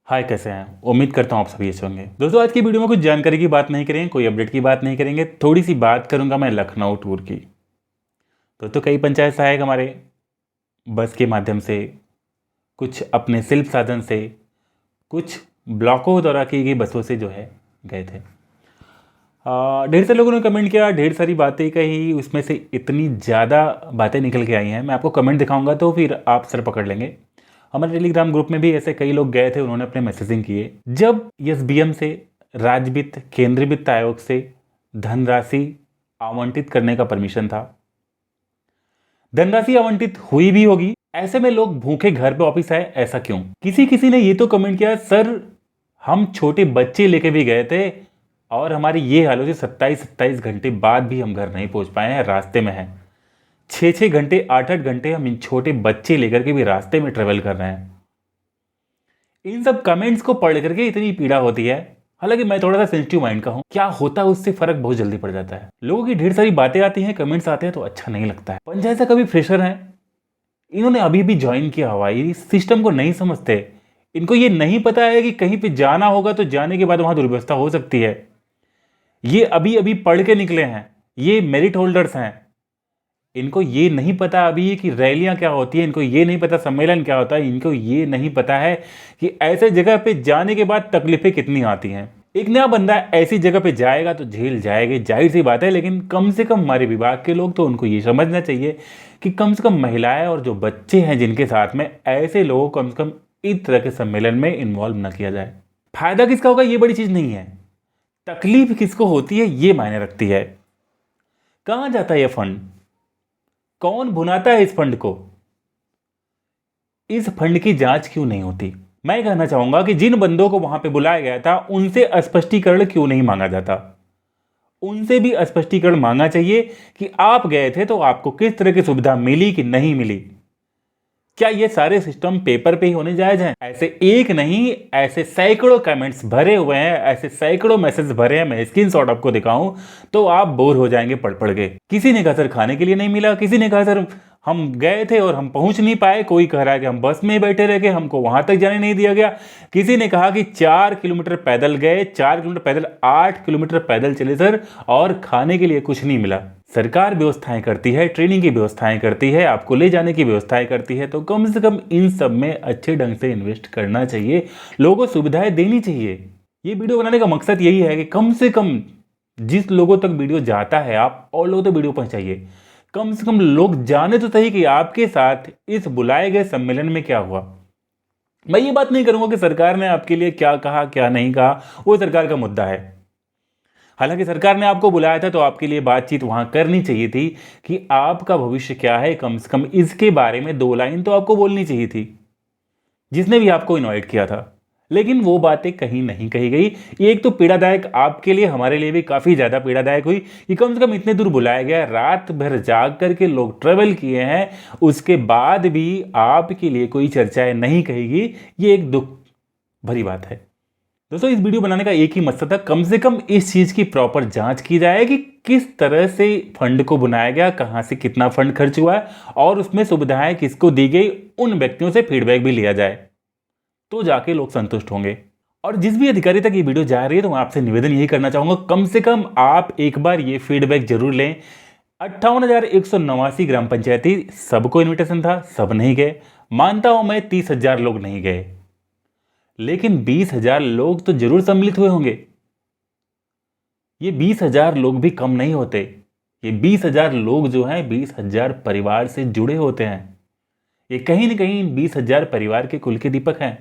हाय, कैसे हैं? उम्मीद करता हूँ आप सभी अच्छे होंगे। दोस्तों, आज की वीडियो में कुछ जानकारी की बात नहीं करेंगे, कोई अपडेट की बात नहीं करेंगे। थोड़ी सी बात करूंगा मैं लखनऊ टूर की। तो कई पंचायत सहायक हमारे बस के माध्यम से, कुछ अपने शिल्प साधन से, कुछ ब्लॉकों द्वारा की गई बसों से जो है गए थे। ढेर सारे लोगों ने कमेंट किया, ढेर सारी बातें कही, उसमें से इतनी ज़्यादा बातें निकल के आई हैं। मैं आपको कमेंट दिखाऊंगा तो फिर आप सर पकड़ लेंगे। हमारे टेलीग्राम ग्रुप में भी ऐसे कई लोग गए थे, उन्होंने अपने मैसेजिंग किए। जब एसबीएम से, राज्य वित्त, केंद्रीय वित्त आयोग से धनराशि आवंटित करने का परमिशन था, धनराशि आवंटित हुई भी होगी, ऐसे में लोग भूखे घर पे वापिस आए, ऐसा क्यों? किसी ने ये तो कमेंट किया, सर हम छोटे बच्चे लेके भी गए थे और हमारी ये हाल होती, 27 घंटे बाद भी हम घर नहीं पहुंच पाए हैं, रास्ते में हैं। 6 घंटे, 8 घंटे हम इन छोटे बच्चे लेकर के भी रास्ते में ट्रेवल कर रहे हैं। इन सब कमेंट्स को पढ़ करके इतनी पीड़ा होती है। हालांकि मैं थोड़ा सा सेंसिटिव माइंड का हूं, क्या होता है उससे फर्क बहुत जल्दी पड़ जाता है। लोगों की ढेर सारी बातें आती हैं, कमेंट्स आते हैं तो अच्छा नहीं लगता है। पंचायत से कभी फ्रेशर हैं, इन्होंने अभी भी ज्वाइन किया हुआ है, इस सिस्टम को नहीं समझते। इनको ये नहीं पता है कि कहीं पे जाना होगा तो जाने के बाद वहां दुर्व्यवस्था हो सकती है। ये अभी अभी पढ़ के निकले हैं, ये मेरिट होल्डर्स हैं। इनको ये नहीं पता अभी कि रैलियां क्या होती है, इनको ये नहीं पता सम्मेलन क्या होता है, इनको ये नहीं पता है कि ऐसे जगह पे जाने के बाद तकलीफें कितनी आती हैं। एक नया बंदा ऐसी जगह पे जाएगा तो झेल जाएगा, जाहिर सी बात है। लेकिन कम से कम हमारे विभाग के लोग तो उनको ये समझना चाहिए कि कम से कम महिलाएं और जो बच्चे हैं जिनके साथ में, ऐसे लोगों को कम से कम इस तरह के सम्मेलन में इन्वॉल्व न किया जाए। फायदा किसका होगा ये बड़ी चीज नहीं है, तकलीफ किसको होती है ये मायने रखती है। कहां जाता है यह फंड, कौन भुनाता है इस फंड को, इस फंड की जांच क्यों नहीं होती? मैं कहना चाहूंगा कि जिन बंदों को वहां पे बुलाया गया था उनसे स्पष्टीकरण क्यों नहीं मांगा जाता? उनसे भी स्पष्टीकरण मांगना चाहिए कि आप गए थे तो आपको किस तरह की सुविधा मिली कि नहीं मिली। क्या ये सारे सिस्टम पेपर पे ही होने जायज हैं? ऐसे एक नहीं, ऐसे सैकड़ों कमेंट्स भरे हुए हैं, ऐसे सैकड़ों मैसेज भरे हैं। मैं स्क्रीनशॉट आपको दिखाऊं तो आप बोर हो जाएंगे पढ़ पढ़ के। किसी ने कहा सर खाने के लिए नहीं मिला, किसी ने कहा सर हम गए थे और हम पहुंच नहीं पाए, कोई कह रहा है कि हम बस में बैठे रह गए, हमको वहां तक जाने नहीं दिया गया। किसी ने कहा कि 4 किलोमीटर पैदल गए, 4 किलोमीटर पैदल, 8 किलोमीटर पैदल चले सर और खाने के लिए कुछ नहीं मिला। सरकार व्यवस्थाएं करती है, ट्रेनिंग की व्यवस्थाएं करती है, आपको ले जाने की व्यवस्थाएं करती है, तो कम से कम इन सब में अच्छे ढंग से इन्वेस्ट करना चाहिए, लोगों को सुविधाएं देनी चाहिए। ये वीडियो बनाने का मकसद यही है कि कम से कम जिस लोगों तक वीडियो जाता है, आप और लोगों तक वीडियो पहुंचाइए। कम से कम लोग जाने तो सही कि आपके साथ इस बुलाए गए सम्मेलन में क्या हुआ। मैं ये बात नहीं करूंगा कि सरकार ने आपके लिए क्या कहा क्या नहीं कहा, वो सरकार का मुद्दा है। हालांकि सरकार ने आपको बुलाया था तो आपके लिए बातचीत वहां करनी चाहिए थी कि आपका भविष्य क्या है, कम से कम इसके बारे में 2 लाइन तो आपको बोलनी चाहिए थी, जिसने भी आपको इनवाइट किया था। लेकिन वो बातें कहीं नहीं कही गई। एक तो पीड़ादायक आपके लिए, हमारे लिए भी काफ़ी ज़्यादा पीड़ादायक हुई कि कम से कम इतने दूर बुलाया गया, रात भर जाग करके लोग ट्रेवल किए हैं, उसके बाद भी आपके लिए कोई चर्चाएं नहीं कहेगी। ये एक दुख भरी बात है। दोस्तों, इस वीडियो बनाने का एक ही मकसद था, कम से कम इस चीज़ की प्रॉपर जांच की जाए कि किस तरह से फंड को बनाया गया, कहां से कितना फंड खर्च हुआ है और उसमें सुविधाएं किसको दी गई, उन व्यक्तियों से फीडबैक भी लिया जाए, तो जाके लोग संतुष्ट होंगे। और जिस भी अधिकारी तक ये वीडियो जा रही है तो मैं आपसे निवेदन यही करना चाहूंगा, कम से कम आप एक बार ये फीडबैक जरूर लें। 58,189 ग्राम पंचायती, सबको इन्विटेशन था, सब नहीं गए। मानता हूं मैं 30,000 लोग नहीं गए, लेकिन 20,000 लोग तो जरूर सम्मिलित हुए होंगे। ये 20,000 लोग भी कम नहीं होते। ये 20,000 लोग जो हैं 20,000 परिवार से जुड़े होते हैं। ये कहीं ना कहीं 20,000 परिवार के कुल के दीपक हैं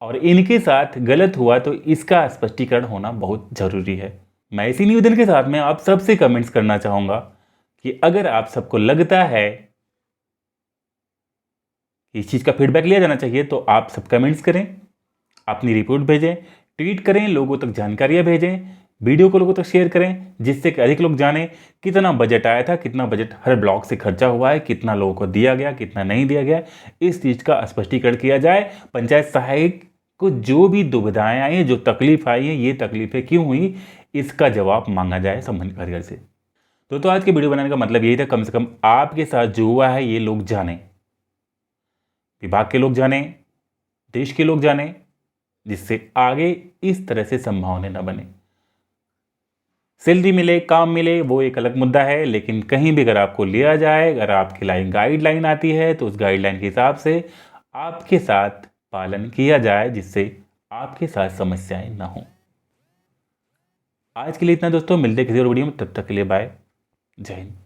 और इनके साथ गलत हुआ तो इसका स्पष्टीकरण होना बहुत जरूरी है। मैं इसी निवेदन के साथ में आप सबसे कमेंट्स करना चाहूंगा कि अगर आप सबको लगता है कि इस चीज़ का फीडबैक लिया जाना चाहिए तो आप सब कमेंट्स करें, अपनी रिपोर्ट भेजें, ट्वीट करें, लोगों तक जानकारियां भेजें, वीडियो को लोगों तक शेयर करें, जिससे कि अधिक लोग जाने कितना बजट आया था, कितना बजट हर ब्लॉक से खर्चा हुआ है, कितना लोगों को दिया गया, कितना नहीं दिया गया। इस चीज़ का स्पष्टीकरण किया जाए। पंचायत सहायक को जो भी दुविधाएं आई हैं, जो तकलीफ आई है, ये तकलीफें क्यों हुई, इसका जवाब मांगा जाए संबंधित अधिकारी से। तो आज की वीडियो बनाने का मतलब यही था, कम से कम आपके साथ जो हुआ है ये लोग जाने, विभाग के लोग जाने, देश के लोग जाने, जिससे आगे इस तरह से संभावना न बने। सैलरी मिले, काम मिले, वो एक अलग मुद्दा है, लेकिन कहीं भी अगर आपको लिया जाए, अगर आपकी गाइडलाइन आती है तो उस गाइडलाइन के हिसाब से आपके साथ पालन किया जाए, जिससे आपके साथ समस्याएं ना हो। आज के लिए इतना दोस्तों, मिलते किसी और वीडियो में, तब तक के लिए बाय, जय हिंद।